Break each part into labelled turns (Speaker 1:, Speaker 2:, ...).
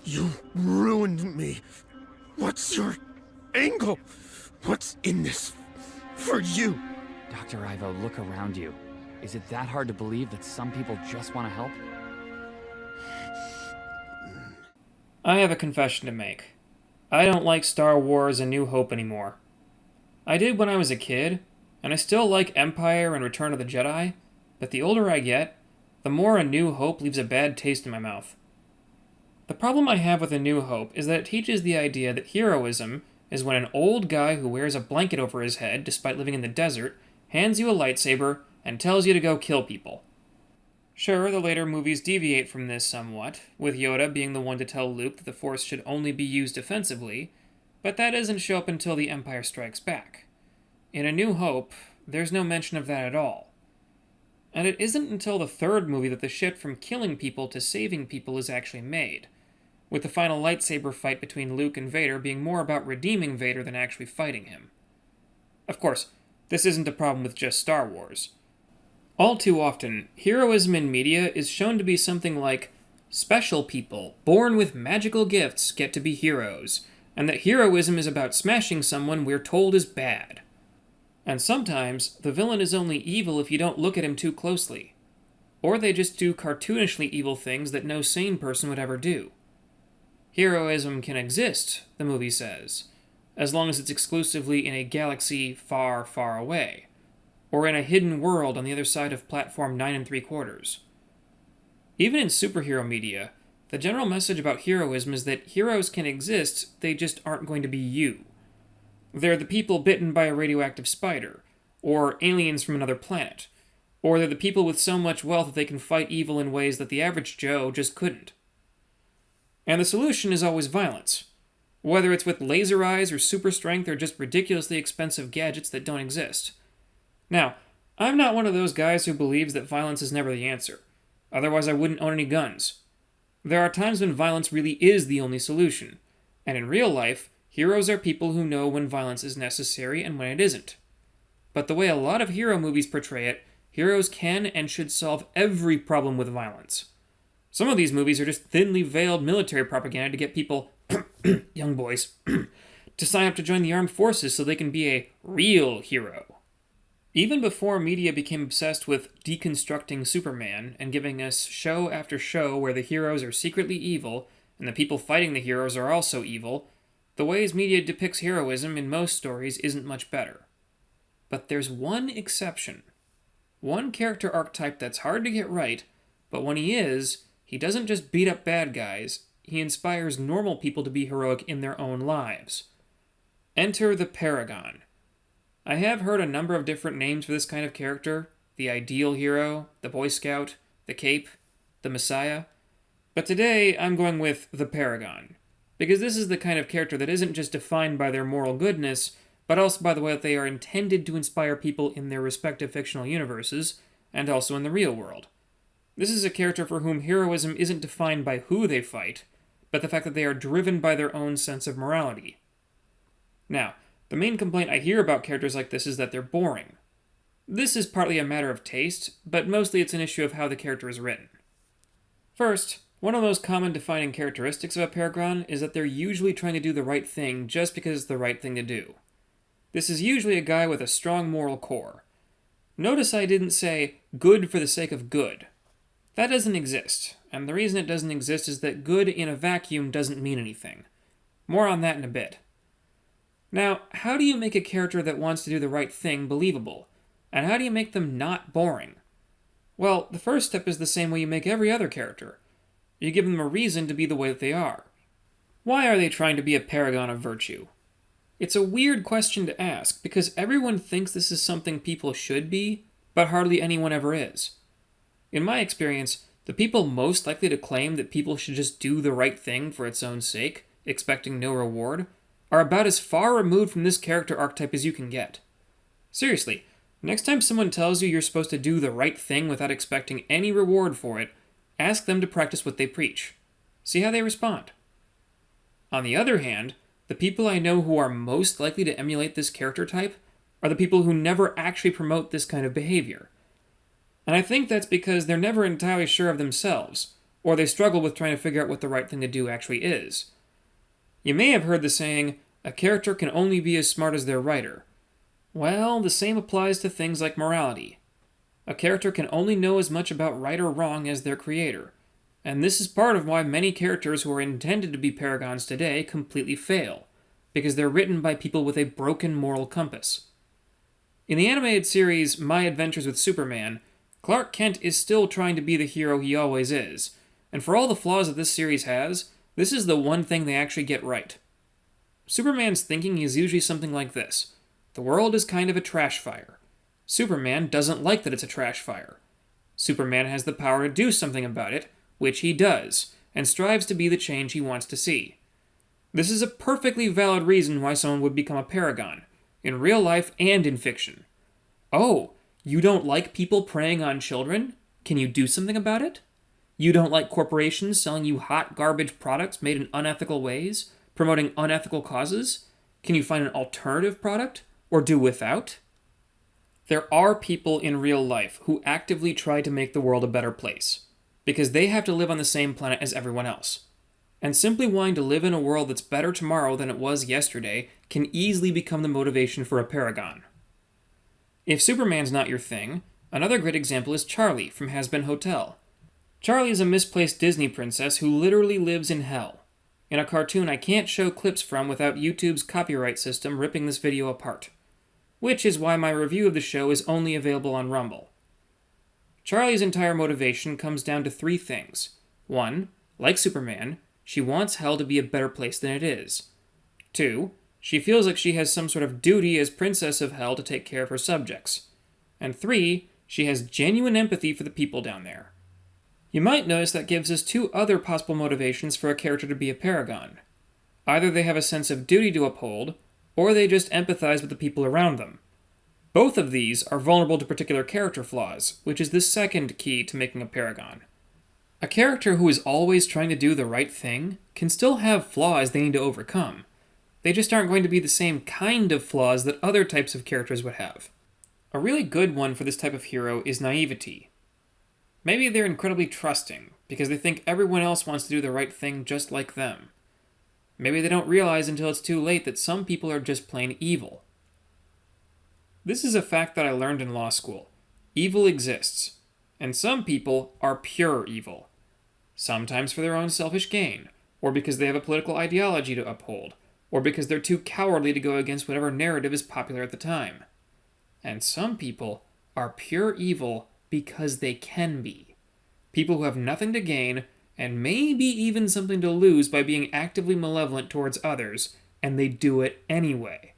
Speaker 1: You ruined me. What's your angle? What's in this for you?
Speaker 2: Dr. Ivo, look around you. Is it that hard to believe that some people just want to help?
Speaker 3: I have a confession to make. I don't like Star Wars A New Hope anymore. I did when I was a kid, and I still like Empire and Return of the Jedi, but the older I get, the more A New Hope leaves a bad taste in my mouth. The problem I have with A New Hope is that it teaches the idea that heroism is when an old guy who wears a blanket over his head despite living in the desert hands you a lightsaber and tells you to go kill people. Sure, the later movies deviate from this somewhat, with Yoda being the one to tell Luke that the Force should only be used defensively, but that doesn't show up until The Empire Strikes Back. In A New Hope, there's no mention of that at all. And it isn't until the third movie that the shift from killing people to saving people is actually made, with the final lightsaber fight between Luke and Vader being more about redeeming Vader than actually fighting him. Of course, this isn't a problem with just Star Wars. All too often, heroism in media is shown to be something like special people born with magical gifts get to be heroes, and that heroism is about smashing someone we're told is bad. And sometimes, the villain is only evil if you don't look at him too closely. Or they just do cartoonishly evil things that no sane person would ever do. Heroism can exist, the movie says, as long as it's exclusively in a galaxy far, far away, or in a hidden world on the other side of platform 9 3/4. Even in superhero media, the general message about heroism is that heroes can exist, they just aren't going to be you. They're the people bitten by a radioactive spider, or aliens from another planet, or they're the people with so much wealth that they can fight evil in ways that the average Joe just couldn't. And the solution is always violence. Whether it's with laser eyes or super strength or just ridiculously expensive gadgets that don't exist. Now, I'm not one of those guys who believes that violence is never the answer. Otherwise, I wouldn't own any guns. There are times when violence really is the only solution. And in real life, heroes are people who know when violence is necessary and when it isn't. But the way a lot of hero movies portray it, heroes can and should solve every problem with violence. Some of these movies are just thinly veiled military propaganda to get people, young boys, to sign up to join the armed forces so they can be a real hero. Even before media became obsessed with deconstructing Superman and giving us show after show where the heroes are secretly evil and the people fighting the heroes are also evil, the ways media depicts heroism in most stories isn't much better. But there's one exception. One character archetype that's hard to get right, but when he is, he doesn't just beat up bad guys, he inspires normal people to be heroic in their own lives. Enter the Paragon. I have heard a number of different names for this kind of character: the ideal hero, the Boy Scout, the Cape, the Messiah. But today, I'm going with the Paragon, because this is the kind of character that isn't just defined by their moral goodness, but also by the way that they are intended to inspire people in their respective fictional universes, and also in the real world. This is a character for whom heroism isn't defined by who they fight, but the fact that they are driven by their own sense of morality. Now, the main complaint I hear about characters like this is that they're boring. This is partly a matter of taste, but mostly it's an issue of how the character is written. First, one of the most common defining characteristics of a Paragon is that they're usually trying to do the right thing just because it's the right thing to do. This is usually a guy with a strong moral core. Notice I didn't say good for the sake of good. That doesn't exist, and the reason it doesn't exist is that good in a vacuum doesn't mean anything. More on that in a bit. Now, how do you make a character that wants to do the right thing believable? And how do you make them not boring? Well, the first step is the same way you make every other character. You give them a reason to be the way that they are. Why are they trying to be a paragon of virtue? It's a weird question to ask, because everyone thinks this is something people should be, but hardly anyone ever is. In my experience, the people most likely to claim that people should just do the right thing for its own sake, expecting no reward, are about as far removed from this character archetype as you can get. Seriously, next time someone tells you you're supposed to do the right thing without expecting any reward for it, ask them to practice what they preach. See how they respond. On the other hand, the people I know who are most likely to emulate this character type are the people who never actually promote this kind of behavior. And I think that's because they're never entirely sure of themselves, or they struggle with trying to figure out what the right thing to do actually is. You may have heard the saying, a character can only be as smart as their writer. Well, the same applies to things like morality. A character can only know as much about right or wrong as their creator, and this is part of why many characters who are intended to be paragons today completely fail, because they're written by people with a broken moral compass. In the animated series My Adventures with Superman, Clark Kent is still trying to be the hero he always is, and for all the flaws that this series has, this is the one thing they actually get right. Superman's thinking is usually something like this: the world is kind of a trash fire. Superman doesn't like that it's a trash fire. Superman has the power to do something about it, which he does, and strives to be the change he wants to see. This is a perfectly valid reason why someone would become a paragon, in real life and in fiction. Oh, you don't like people preying on children? Can you do something about it? You don't like corporations selling you hot garbage products made in unethical ways, promoting unethical causes? Can you find an alternative product, or do without? There are people in real life who actively try to make the world a better place, because they have to live on the same planet as everyone else. And simply wanting to live in a world that's better tomorrow than it was yesterday can easily become the motivation for a paragon. If Superman's not your thing, another great example is Charlie from Has Been Hotel. Charlie is a misplaced Disney princess who literally lives in hell, in a cartoon I can't show clips from without YouTube's copyright system ripping this video apart, which is why my review of the show is only available on Rumble. Charlie's entire motivation comes down to three things. 1. Like Superman, she wants hell to be a better place than it is. 2. She feels like she has some sort of duty as princess of hell to take care of her subjects. And 3. She has genuine empathy for the people down there. You might notice that gives us two other possible motivations for a character to be a paragon. Either they have a sense of duty to uphold, or they just empathize with the people around them. Both of these are vulnerable to particular character flaws, which is the second key to making a paragon. A character who is always trying to do the right thing can still have flaws they need to overcome. They just aren't going to be the same kind of flaws that other types of characters would have. A really good one for this type of hero is naivety. Maybe they're incredibly trusting, because they think everyone else wants to do the right thing just like them. Maybe they don't realize until it's too late that some people are just plain evil. This is a fact that I learned in law school. Evil exists, and some people are pure evil. Sometimes for their own selfish gain, or because they have a political ideology to uphold, or because they're too cowardly to go against whatever narrative is popular at the time. And some people are pure evil because they can be. People who have nothing to gain, and maybe even something to lose by being actively malevolent towards others, and they do it anyway.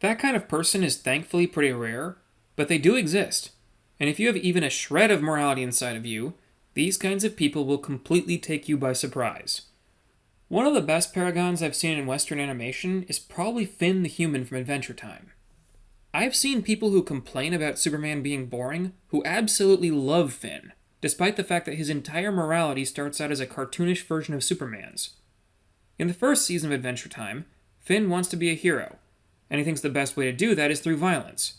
Speaker 3: That kind of person is thankfully pretty rare, but they do exist. And if you have even a shred of morality inside of you, these kinds of people will completely take you by surprise. One of the best paragons I've seen in Western animation is probably Finn the Human from Adventure Time. I've seen people who complain about Superman being boring who absolutely love Finn, despite the fact that his entire morality starts out as a cartoonish version of Superman's. In the first season of Adventure Time, Finn wants to be a hero, and he thinks the best way to do that is through violence.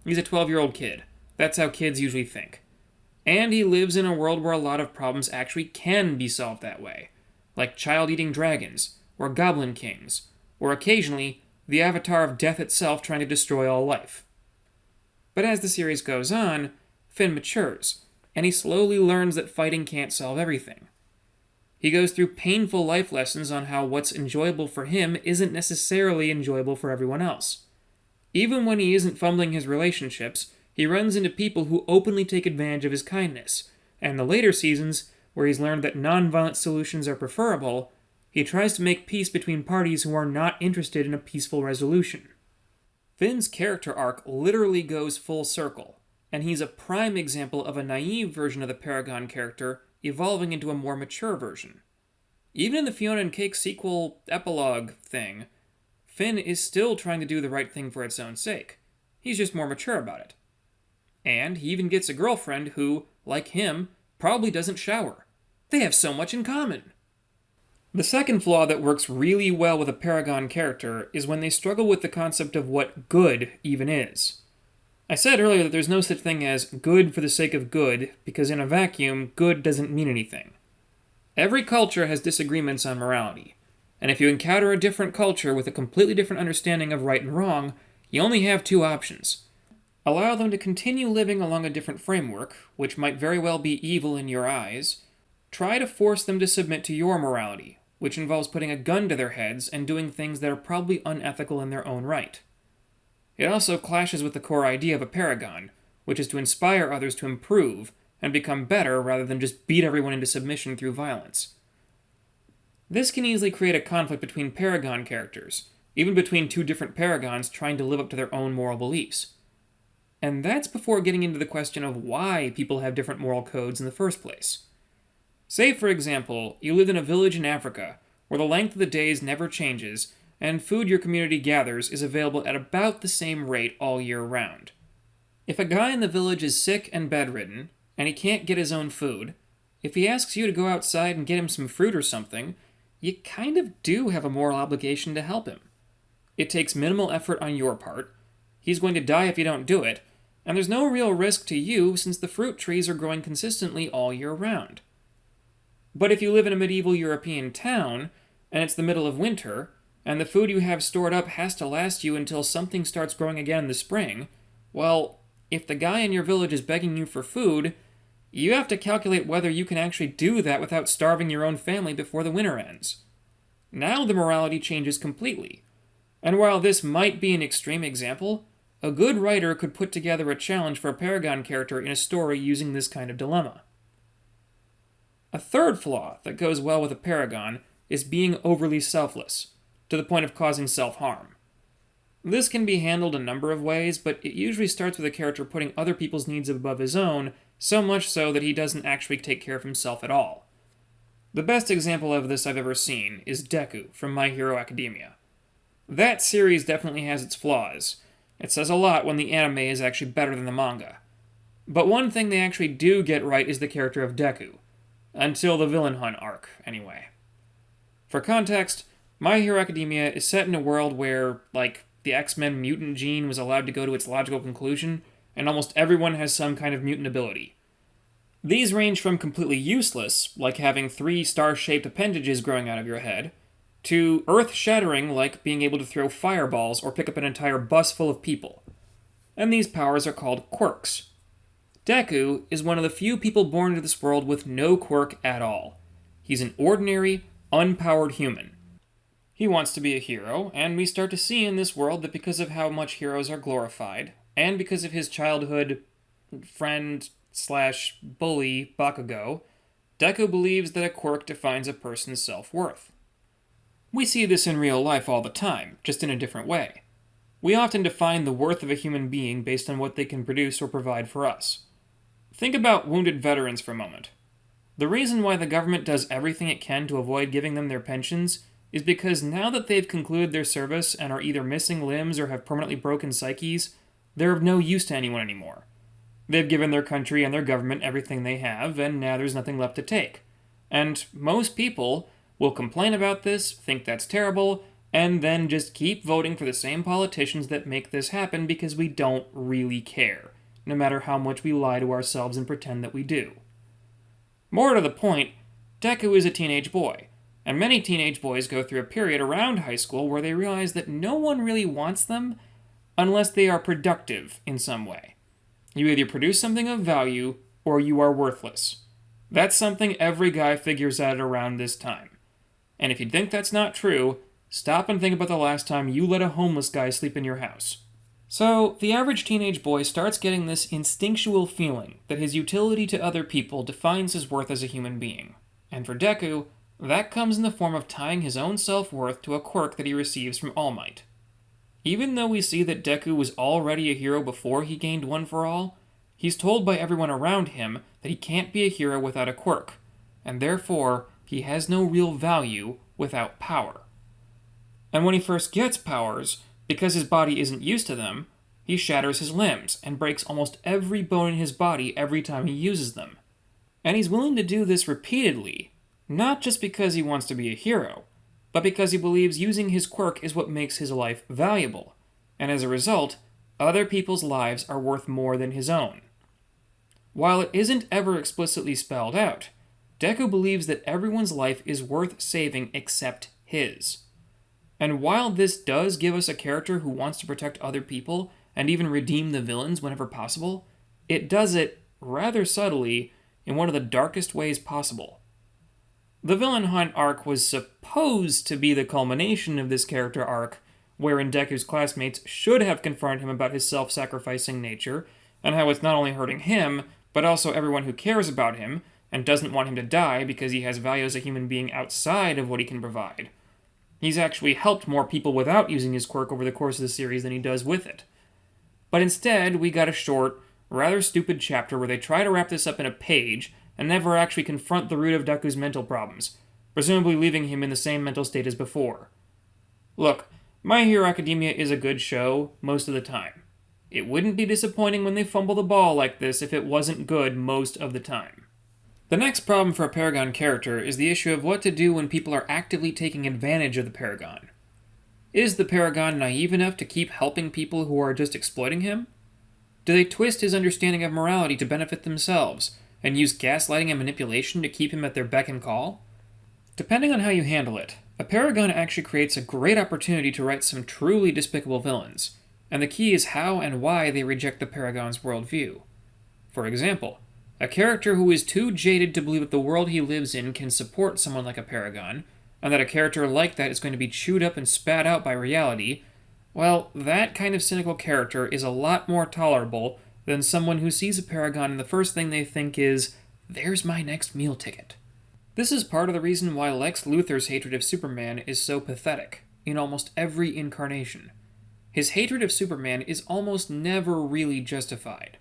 Speaker 3: He's a 12-year-old kid. That's how kids usually think. And he lives in a world where a lot of problems actually can be solved that way, like child-eating dragons, or goblin kings, or occasionally the avatar of death itself trying to destroy all life. But as the series goes on, Finn matures, and he slowly learns that fighting can't solve everything. He goes through painful life lessons on how what's enjoyable for him isn't necessarily enjoyable for everyone else. Even when he isn't fumbling his relationships, he runs into people who openly take advantage of his kindness, and in the later seasons, where he's learned that non-violent solutions are preferable, he tries to make peace between parties who are not interested in a peaceful resolution. Finn's character arc literally goes full circle, and he's a prime example of a naive version of the Paragon character evolving into a more mature version. Even in the Fiona and Cake sequel epilogue thing, Finn is still trying to do the right thing for its own sake. He's just more mature about it. And he even gets a girlfriend who, like him, probably doesn't shower. They have so much in common. The second flaw that works really well with a Paragon character is when they struggle with the concept of what good even is. I said earlier that there's no such thing as good for the sake of good, because in a vacuum, good doesn't mean anything. Every culture has disagreements on morality, and if you encounter a different culture with a completely different understanding of right and wrong, you only have two options. Allow them to continue living along a different framework, which might very well be evil in your eyes. Try to force them to submit to your morality, which involves putting a gun to their heads and doing things that are probably unethical in their own right. It also clashes with the core idea of a paragon, which is to inspire others to improve and become better rather than just beat everyone into submission through violence. This can easily create a conflict between Paragon characters, even between two different Paragons trying to live up to their own moral beliefs. And that's before getting into the question of why people have different moral codes in the first place. Say, for example, you live in a village in Africa, where the length of the days never changes, and food your community gathers is available at about the same rate all year round. If a guy in the village is sick and bedridden, and he can't get his own food, if he asks you to go outside and get him some fruit or something, you kind of do have a moral obligation to help him. It takes minimal effort on your part, he's going to die if you don't do it, and there's no real risk to you since the fruit trees are growing consistently all year round. But if you live in a medieval European town, and it's the middle of winter, and the food you have stored up has to last you until something starts growing again in the spring, well, if the guy in your village is begging you for food, you have to calculate whether you can actually do that without starving your own family before the winter ends. Now the morality changes completely. And while this might be an extreme example, a good writer could put together a challenge for a Paragon character in a story using this kind of dilemma. A third flaw that goes well with a Paragon is being overly selfless, to the point of causing self-harm. This can be handled a number of ways, but it usually starts with a character putting other people's needs above his own, so much so that he doesn't actually take care of himself at all. The best example of this I've ever seen is Deku from My Hero Academia. That series definitely has its flaws. It says a lot when the anime is actually better than the manga. But one thing they actually do get right is the character of Deku. Until the villain hunt arc, anyway. For context, My Hero Academia is set in a world where, the X-Men mutant gene was allowed to go to its logical conclusion, and almost everyone has some kind of mutant ability. These range from completely useless, like having 3 star-shaped appendages growing out of your head, to earth-shattering, like being able to throw fireballs or pick up an entire bus full of people. And these powers are called quirks. Deku is one of the few people born into this world with no quirk at all. He's an ordinary, unpowered human. He wants to be a hero, and we start to see in this world that because of how much heroes are glorified, and because of his childhood friend/bully, Bakugo, Deku believes that a quirk defines a person's self-worth. We see this in real life all the time, just in a different way. We often define the worth of a human being based on what they can produce or provide for us. Think about wounded veterans for a moment. The reason why the government does everything it can to avoid giving them their pensions is because now that they've concluded their service and are either missing limbs or have permanently broken psyches, they're of no use to anyone anymore. They've given their country and their government everything they have, and now there's nothing left to take. And most people will complain about this, think that's terrible, and then just keep voting for the same politicians that make this happen because we don't really care, no matter how much we lie to ourselves and pretend that we do. More to the point, Deku is a teenage boy, and many teenage boys go through a period around high school where they realize that no one really wants them unless they are productive in some way. You either produce something of value, or you are worthless. That's something every guy figures out around this time. And if you think that's not true, stop and think about the last time you let a homeless guy sleep in your house. So, the average teenage boy starts getting this instinctual feeling that his utility to other people defines his worth as a human being. And for Deku, that comes in the form of tying his own self-worth to a quirk that he receives from All Might. Even though we see that Deku was already a hero before he gained One for All, he's told by everyone around him that he can't be a hero without a quirk, and therefore he has no real value without power. And when he first gets powers, because his body isn't used to them, he shatters his limbs and breaks almost every bone in his body every time he uses them. And he's willing to do this repeatedly, not just because he wants to be a hero, but because he believes using his quirk is what makes his life valuable, and as a result, other people's lives are worth more than his own. While it isn't ever explicitly spelled out, Deku believes that everyone's life is worth saving except his. And while this does give us a character who wants to protect other people and even redeem the villains whenever possible, it does it rather subtly in one of the darkest ways possible. The villain hunt arc was supposed to be the culmination of this character arc, wherein Deku's classmates should have confronted him about his self-sacrificing nature, and how it's not only hurting him, but also everyone who cares about him, and doesn't want him to die because he has value as a human being outside of what he can provide. He's actually helped more people without using his quirk over the course of the series than he does with it. But instead, we got a short, rather stupid chapter where they try to wrap this up in a page and never actually confront the root of Deku's mental problems, presumably leaving him in the same mental state as before. Look, My Hero Academia is a good show most of the time. It wouldn't be disappointing when they fumble the ball like this if it wasn't good most of the time. The next problem for a Paragon character is the issue of what to do when people are actively taking advantage of the Paragon. Is the Paragon naive enough to keep helping people who are just exploiting him? Do they twist his understanding of morality to benefit themselves, and use gaslighting and manipulation to keep him at their beck and call? Depending on how you handle it, a Paragon actually creates a great opportunity to write some truly despicable villains, and the key is how and why they reject the Paragon's worldview. For example, a character who is too jaded to believe that the world he lives in can support someone like a Paragon, and that a character like that is going to be chewed up and spat out by reality, well, that kind of cynical character is a lot more tolerable than someone who sees a Paragon and the first thing they think is, there's my next meal ticket. This is part of the reason why Lex Luthor's hatred of Superman is so pathetic, in almost every incarnation. His hatred of Superman is almost never really justified,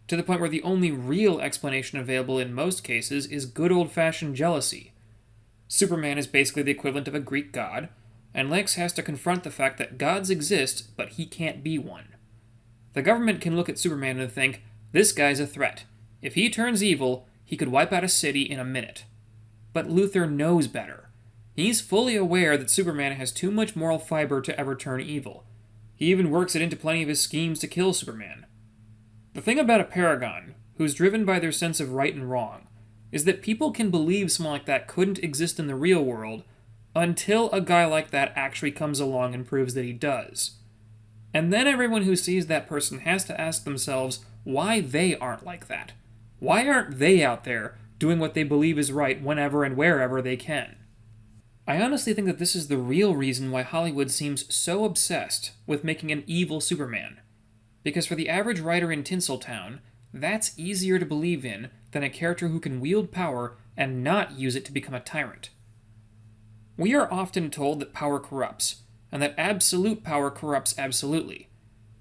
Speaker 3: to the point where the only real explanation available in most cases is good old-fashioned jealousy. Superman is basically the equivalent of a Greek god, and Lex has to confront the fact that gods exist, but he can't be one. The government can look at Superman and think, this guy's a threat. If he turns evil, he could wipe out a city in a minute. But Luthor knows better. He's fully aware that Superman has too much moral fiber to ever turn evil. He even works it into plenty of his schemes to kill Superman. The thing about a Paragon, who's driven by their sense of right and wrong, is that people can believe someone like that couldn't exist in the real world until a guy like that actually comes along and proves that he does. And then everyone who sees that person has to ask themselves why they aren't like that. Why aren't they out there doing what they believe is right whenever and wherever they can? I honestly think that this is the real reason why Hollywood seems so obsessed with making an evil Superman. Because for the average writer in Tinseltown, that's easier to believe in than a character who can wield power and not use it to become a tyrant. We are often told that power corrupts, and that absolute power corrupts absolutely.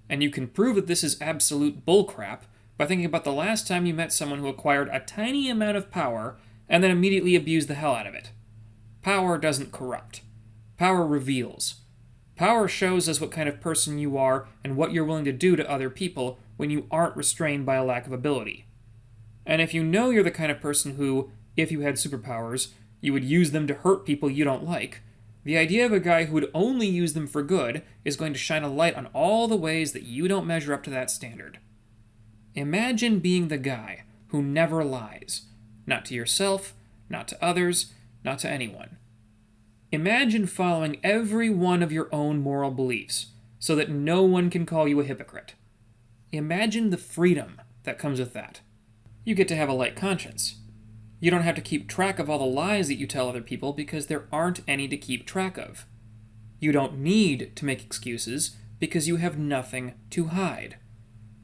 Speaker 3: And you can prove that this is absolute bullcrap by thinking about the last time you met someone who acquired a tiny amount of power and then immediately abused the hell out of it. Power doesn't corrupt. Power reveals. Power shows us what kind of person you are and what you're willing to do to other people when you aren't restrained by a lack of ability. And if you know you're the kind of person who, if you had superpowers, you would use them to hurt people you don't like, the idea of a guy who would only use them for good is going to shine a light on all the ways that you don't measure up to that standard. Imagine being the guy who never lies. Not to yourself, not to others, not to anyone. Imagine following every one of your own moral beliefs, so that no one can call you a hypocrite. Imagine the freedom that comes with that. You get to have a light conscience. You don't have to keep track of all the lies that you tell other people because there aren't any to keep track of. You don't need to make excuses because you have nothing to hide.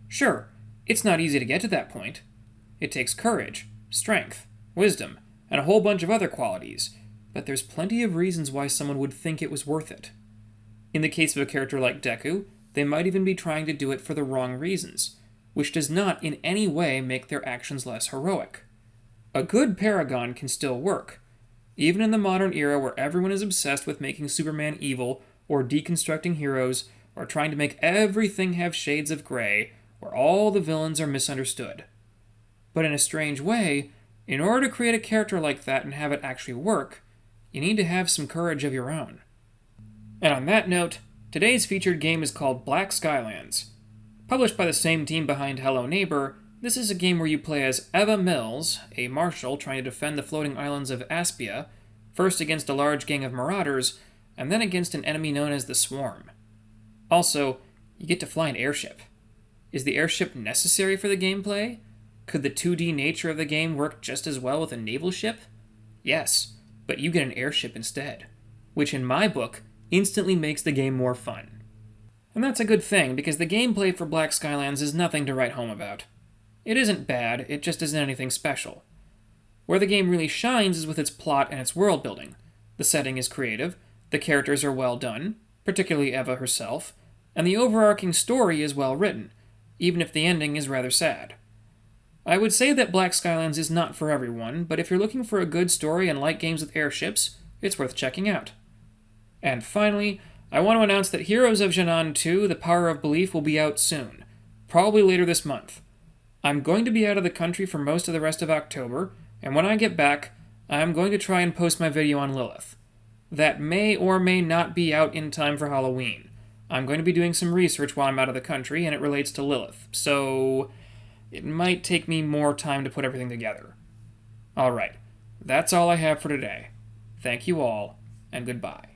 Speaker 3: Sure, it's not easy to get to that point. It takes courage, strength, wisdom, and a whole bunch of other qualities, but there's plenty of reasons why someone would think it was worth it. In the case of a character like Deku, they might even be trying to do it for the wrong reasons, which does not in any way make their actions less heroic. A good Paragon can still work, even in the modern era where everyone is obsessed with making Superman evil, or deconstructing heroes, or trying to make everything have shades of gray, where all the villains are misunderstood. But in a strange way, in order to create a character like that and have it actually work, you need to have some courage of your own. And on that note, today's featured game is called Black Skylands. Published by the same team behind Hello Neighbor, This is a game where you play as Eva Mills, a marshal trying to defend the floating islands of Aspia, first against a large gang of marauders, and then against an enemy known as the Swarm. Also, you get to fly an airship. Is the airship necessary for the gameplay? Could the 2D nature of the game work just as well with a naval ship? Yes, but you get an airship instead, which in my book instantly makes the game more fun. And that's a good thing, because the gameplay for Black Skylands is nothing to write home about. It isn't bad, it just isn't anything special. Where the game really shines is with its plot and its world building. The setting is creative, the characters are well done, particularly Eva herself, and the overarching story is well written, even if the ending is rather sad. I would say that Black Skylands is not for everyone, but if you're looking for a good story and like games with airships, it's worth checking out. And finally, I want to announce that Heroes of Janan 2: The Power of Belief will be out soon, probably later this month. I'm going to be out of the country for most of the rest of October, and when I get back, I'm going to try and post my video on Lilith. That may or may not be out in time for Halloween. I'm going to be doing some research while I'm out of the country, and it relates to Lilith, so it might take me more time to put everything together. Alright, that's all I have for today. Thank you all, and goodbye.